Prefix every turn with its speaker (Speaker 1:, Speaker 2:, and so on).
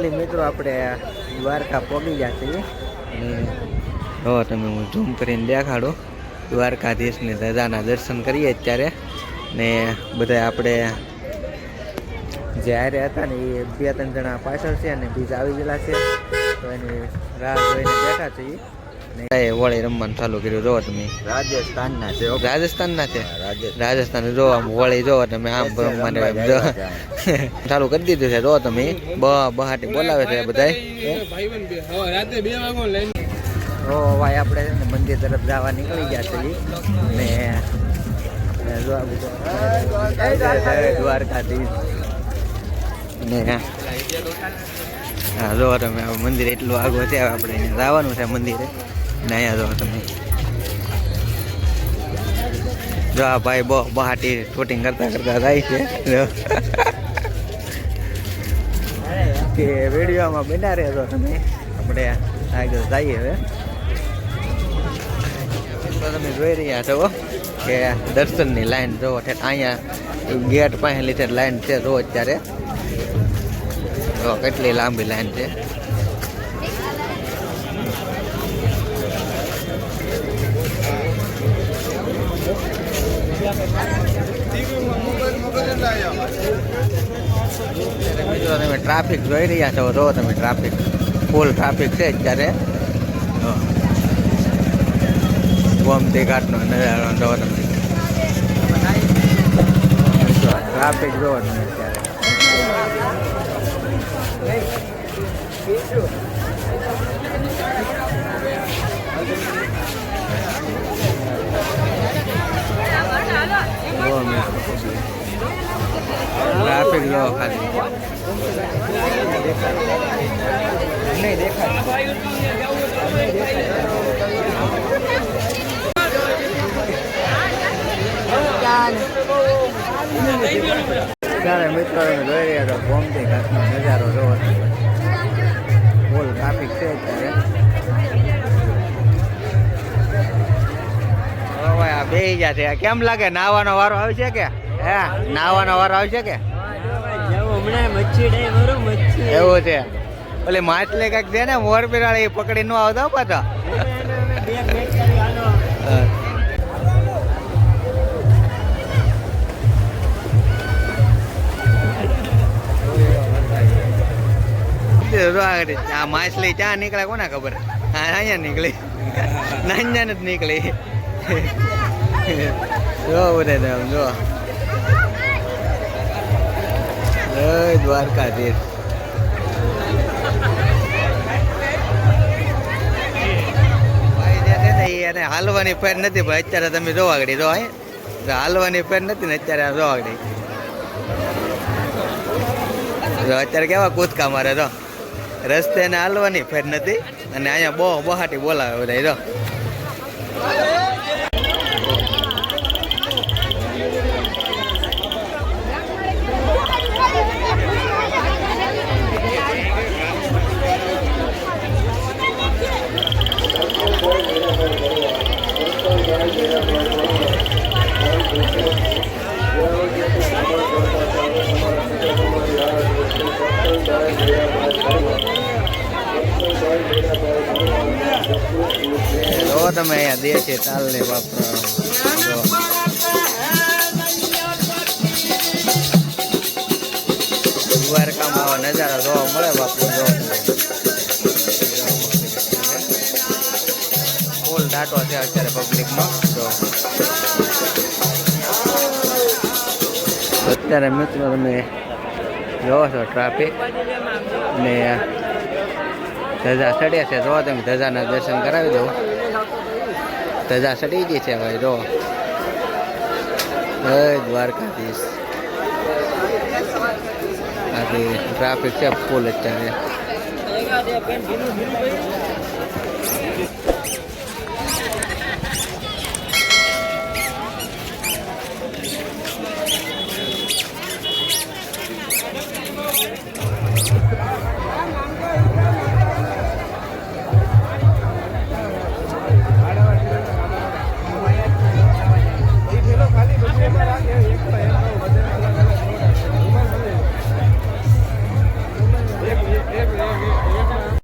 Speaker 1: Finally મિત્રો આપણે દ્વારકા પહોંચી ગયા છીએ અને જો તમે હું ઝૂમ કરીને દેખાડું દ્વારકાધીશની ધજાના દર્શન કરીએ અત્યારે ને બધા આપણે જે હારે હતા ને એ 2-3 જણા પાછળ છે અને બીજા આવી ગયેલા છે તો એની રાહ જોઈને બેઠા છીએ ને વળી રમવાનું ચાલુ કર્યું. જોવો તમે રાજસ્થાનના છે રાજસ્થાન જો આમ વળી જોવો તમે આમ રમવાને જો ચાલુ કરી દીધું છે. જો તમે બહાટી બોલાવે છે બધા. ઓ ભાઈ આપણે મંદિર તરફ જવા નીકળી ગયા છીએ ને જો આ બધું દ્વારકાધીશ ને હા જો તમે મંદિર એટલું આગળ છે આપણે અહીંયા જવાનું છે મંદિરે ને અહીંયા જો તમે જો આ ભાઈ બહાટી શૂટિંગ કરતા જાય છે કે વિડીયોમાં બના રહેજો તમે. આપણે આગળ જઈએ હવે. તો તમે જોઈ રહ્યા છો કે દર્શનની લાઈન જોવો છે અહીંયા ગેટ પાસે લીધે લાઈન છે. જો અત્યારે જો કેટલી લાંબી લાઈન છે. મિત્રો તમે ટ્રાફિક જોઈ રહ્યા છો. જો તમે ટ્રાફિક ફૂલ ટ્રાફિક છે અત્યારે. ગોમતી ઘાટનો નજારો જોવો તમે. ટ્રાફિક જોવો તમે અત્યારે. ટ્રાફિક જો ખાલી નહીં દેખાય. ત્યારે મિત્રો તમે જોઈ રહ્યા છો ગોમતી ઘાટનો નજારો જોવો. ફૂલ ટ્રાફિક છે અત્યારે. આ બેહી ગયા છે. કેમ લાગે નાવાનો વારો આવશે કે હે નાવાનો વારો આવશે કે એવું છે? ઓલી માછલી કઈક છે ને મોર બિરાળી પકડી નો આવતા પાછા. આ માછલી ચા નીકળે કોને ખબર? હા અહીંયા નીકળી નાન્યા જ નીકળી. જો બધા જો દ્વારકાધીશ. એને હાલવાની ફેર નથી ભાઈ અત્યારે. તમે જો આગળ જો હાલવાની ફેર નથી ને અત્યારે જો આગળ અત્યારે કેવા કૂદકા મારે તો. રસ્તે ને હાલવાની ફેર નથી અને અહીંયા બહાટી બોલાવે બધા. જો તમે અહીંયા દેશી તાલ ને વાપરો. દ્વારકામાં આવા નજારા જોવા મળે બાપુ. ફૂલ ડાટો છે અત્યારે પબ્લિકનો. અત્યારે મિત્રો તમે જોવો છો ટ્રાફિક ને ધજા ચડ્યા છે. જો તમે ધજાના દર્શન કરાવી દો. ધજા ચડી ગઈ છે ભાઈ. જો દ્વારકાધીશ. આથી ટ્રાફિક છે ફૂલ અત્યારે.